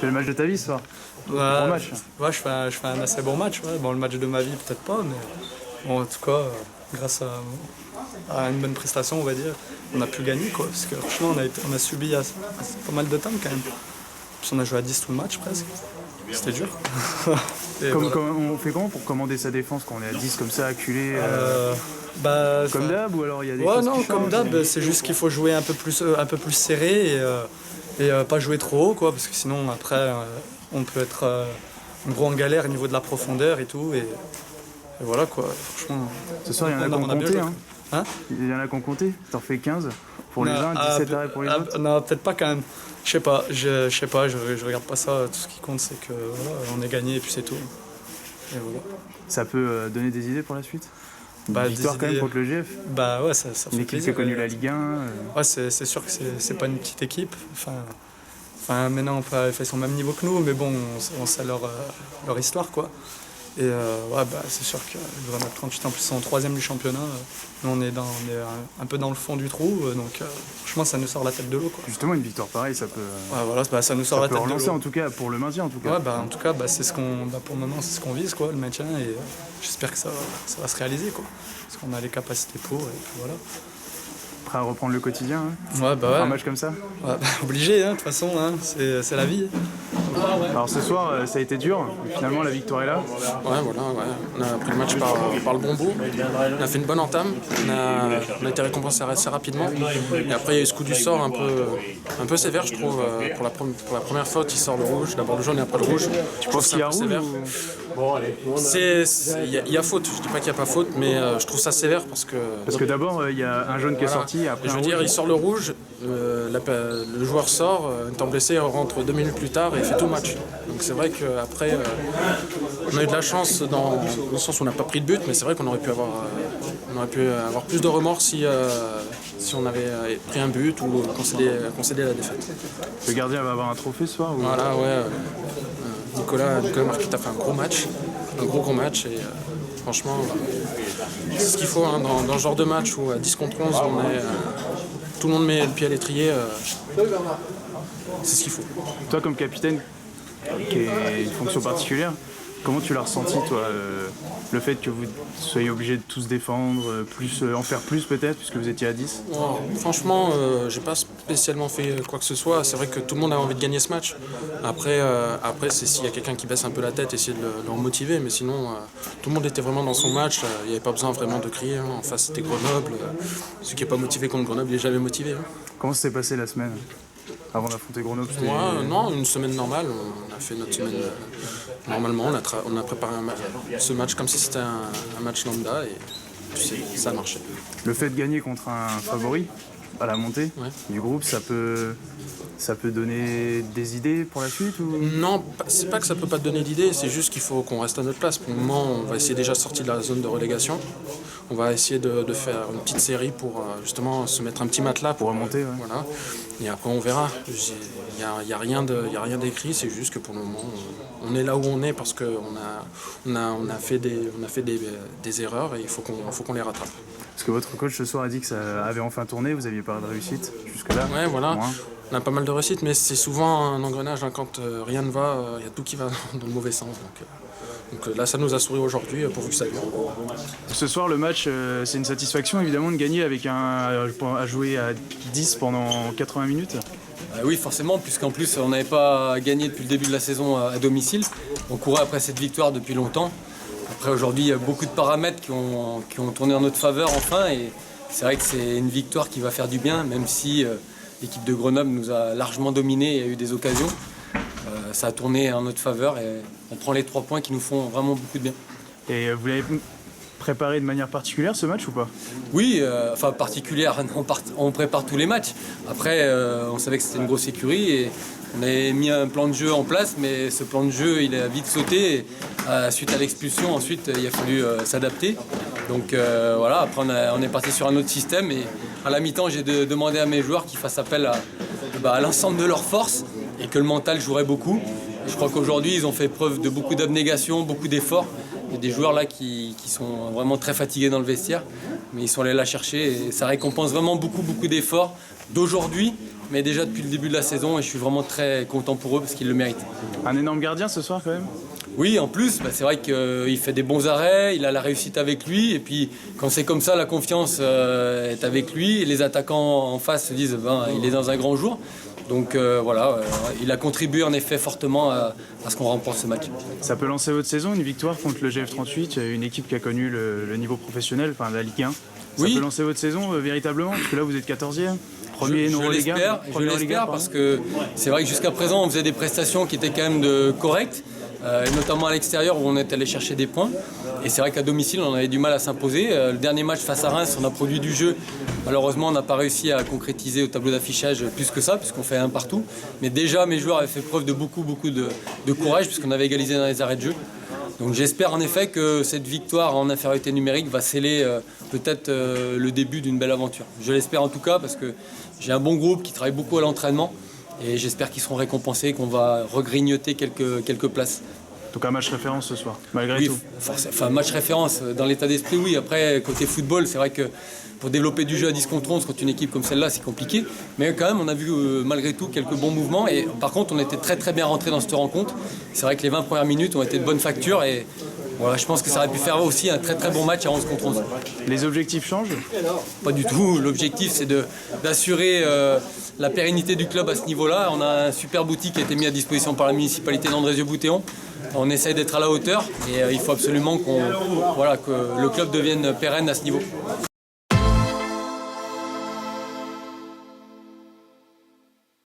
fais le match de ta vie ce soir. Ouais, Bon match. Ouais, je fais un assez bon match. Ouais. Bon, le match de ma vie, peut-être pas, mais bon, en tout cas, grâce à une bonne prestation, on va dire, on a pu gagner. Quoi, parce que franchement, on a subi pas mal de temps quand même. Puis on a joué à 10 tout le match presque. C'était dur. On fait comment pour commander sa défense quand on est à 10 comme ça, acculé comme d'hab ou alors il y a des choses non, qui comme changent, d'hab, c'est juste qu'il faut jouer un peu plus serré et pas jouer trop haut, quoi, parce que sinon après on peut être gros en galère au niveau de la profondeur et tout. Et voilà quoi, franchement. Ce soir, il y en a qui ont compté. Hein Il y en a qui ont compté. T'en fais 15 pour les uns, 17 arrêts pour les autres. Non, peut-être pas quand même. Je sais pas, je regarde pas ça. Tout ce qui compte, c'est que voilà, on est gagné et puis c'est tout. Et voilà. Ça peut donner des idées pour la suite. Bah, victoire quand même contre le GF. Bah ouais, ça fait une équipe plaisir. qui a connu la Ligue 1. Ouais, c'est sûr que c'est pas une petite équipe. Enfin, maintenant, ils sont au même niveau que nous, mais bon, on sait leur histoire, quoi. Et ouais, bah, c'est sûr que Grenoble 38 en plus sont en 3e du championnat. Nous, on est un peu dans le fond du trou, donc franchement, ça nous sort la tête de l'eau, quoi. Justement, une victoire pareille, ça peut. Ouais, voilà, bah, ça nous sort la tête de l'eau. Relancer en tout cas pour le maintien, en tout cas. Ouais, bah, en tout cas, bah, pour le moment, c'est ce qu'on vise, quoi, le maintien, et j'espère que ça va se réaliser, quoi. Parce qu'on a les capacités pour, et puis voilà. Prêt à reprendre le quotidien. Ouais, bah ouais. Un match comme ça. Ouais, bah, obligé, de toute façon, c'est la vie. Alors ce soir, ça a été dur. Finalement, la victoire est là. Ouais, voilà, on a pris le match par le bon bout. On a fait une bonne entame. On a été récompensé assez rapidement. Et après, il y a eu ce coup du sort un peu sévère, je trouve. Pour la première faute, il sort le rouge. D'abord le jaune et après le rouge. Tu penses qu'il y a rouge sévère. Il y a faute. Je dis pas qu'il n'y a pas faute, mais je trouve ça sévère parce que. Parce que d'abord, il y a un jaune qui est sorti. Après je veux dire, il sort le rouge. Le joueur sort, étant blessé, rentre 2 minutes plus tard et fait tout le match. Donc c'est vrai qu'après, on a eu de la chance dans le sens où on n'a pas pris de but, mais c'est vrai qu'on aurait pu avoir plus de remords si on avait pris un but ou concédé la défaite. Le gardien va avoir un trophée ce soir ou... Voilà, ouais. Nicolas Marquette a fait un gros match et franchement, c'est ce qu'il faut dans ce genre de match où à 10 contre 11, tout le monde met le pied à l'étrier, c'est ce qu'il faut. Toi comme capitaine, qui est une fonction particulière, comment tu l'as ressenti toi, le fait que vous soyez obligés de tous défendre, en faire plus peut-être, puisque vous étiez à 10 ? Franchement, j'ai pas spécialement fait quoi que ce soit. C'est vrai que tout le monde a envie de gagner ce match. Après c'est s'il y a quelqu'un qui baisse un peu la tête, essayer de le remotiver. Mais sinon, tout le monde était vraiment dans son match. Il n'y avait pas besoin vraiment de crier. En face, c'était Grenoble. Celui qui n'est pas motivé contre Grenoble, il n'est jamais motivé. Comment s'est passée la semaine avant d'affronter Grenoble? Non, une semaine normale. On a fait notre semaine normalement. On a préparé ce match comme si c'était un match lambda et ça a marché. Le fait de gagner contre un favori à la montée du groupe, ça peut donner des idées pour la suite ou... Non, c'est pas que ça peut pas te donner d'idées, c'est juste qu'il faut qu'on reste à notre place. Pour le moment, on va essayer déjà de sortir de la zone de relégation. On va essayer de faire une petite série pour justement se mettre un petit matelas pour remonter. Ouais. Voilà. Et après, on verra. Il n'y a rien d'écrit, c'est juste que pour le moment, on est là où on est parce qu'on a fait des erreurs et il faut qu'on les rattrape. Parce que votre coach ce soir a dit que ça avait enfin tourné, vous n'aviez pas de réussite jusque-là. Ouais, voilà. On a pas mal de réussites, mais c'est souvent un engrenage. Quand rien ne va, il y a tout qui va dans le mauvais sens. Donc là, ça nous a souri aujourd'hui, pourvu que ça dure. Ce soir, le match, c'est une satisfaction évidemment de gagner avec à jouer à 10 pendant 80 minutes. Oui, forcément, puisqu'en plus, on n'avait pas gagné depuis le début de la saison à domicile. On courait après cette victoire depuis longtemps. Après, aujourd'hui, il y a beaucoup de paramètres qui ont tourné en notre faveur enfin. Et c'est vrai que c'est une victoire qui va faire du bien, même si l'équipe de Grenoble nous a largement dominés et a eu des occasions. Ça a tourné en notre faveur et on prend les 3 points qui nous font vraiment beaucoup de bien. Et vous l'avez préparé de manière particulière ce match ou pas? Oui, particulière, on prépare tous les matchs. Après, on savait que c'était une grosse écurie et on avait mis un plan de jeu en place, mais ce plan de jeu, il a vite sauté. Et, suite à l'expulsion, ensuite, il a fallu s'adapter. Donc voilà, après on est parti sur un autre système et à la mi-temps, j'ai demandé à mes joueurs qu'ils fassent appel à l'ensemble de leurs forces et que le mental jouerait beaucoup. Et je crois qu'aujourd'hui, ils ont fait preuve de beaucoup d'abnégation, beaucoup d'efforts. Il y a des joueurs là qui sont vraiment très fatigués dans le vestiaire. mais ils sont allés la chercher et ça récompense vraiment beaucoup d'efforts d'aujourd'hui, mais déjà depuis le début de la saison et je suis vraiment très content pour eux parce qu'ils le méritent. Un énorme gardien ce soir quand même. Oui, en plus, c'est vrai qu'il fait des bons arrêts, il a la réussite avec lui et puis quand c'est comme ça, la confiance est avec lui et les attaquants en face se disent il est dans un grand jour. Donc voilà, il a contribué en effet fortement à ce qu'on remporte ce match. Ça peut lancer votre saison, une victoire contre le GF38, une équipe qui a connu le niveau professionnel, enfin la Ligue 1. Ça peut lancer votre saison véritablement, parce que là vous êtes 14e, premier Je l'espère parce que c'est vrai que jusqu'à présent on faisait des prestations qui étaient quand même correctes. Notamment à l'extérieur où on est allé chercher des points. Et c'est vrai qu'à domicile, on avait du mal à s'imposer. Le dernier match face à Reims, on a produit du jeu. Malheureusement, on n'a pas réussi à concrétiser au tableau d'affichage plus que ça, puisqu'on fait un partout. Mais déjà, mes joueurs avaient fait preuve de beaucoup de courage, puisqu'on avait égalisé dans les arrêts de jeu. Donc j'espère en effet que cette victoire en infériorité numérique va sceller peut-être le début d'une belle aventure. Je l'espère en tout cas, parce que j'ai un bon groupe qui travaille beaucoup à l'entraînement. Et j'espère qu'ils seront récompensés et qu'on va regrignoter quelques places. Donc un match référence ce soir, malgré tout. Enfin, match référence, dans l'état d'esprit, oui. Après, côté football, c'est vrai que pour développer du jeu à 10 contre 11 contre une équipe comme celle-là, c'est compliqué. Mais quand même, on a vu malgré tout quelques bons mouvements. Et par contre, on était très bien rentrés dans cette rencontre. C'est vrai que les 20 premières minutes ont été de bonne facture. Et voilà, je pense que ça aurait pu faire aussi un très bon match à 11 contre 11. Les objectifs changent ? Pas du tout. L'objectif, c'est d'assurer la pérennité du club à ce niveau-là. On a un super boutique qui a été mis à disposition par la municipalité d'Andrézieux-Boutéon. On essaye d'être à la hauteur et il faut absolument que le club devienne pérenne à ce niveau.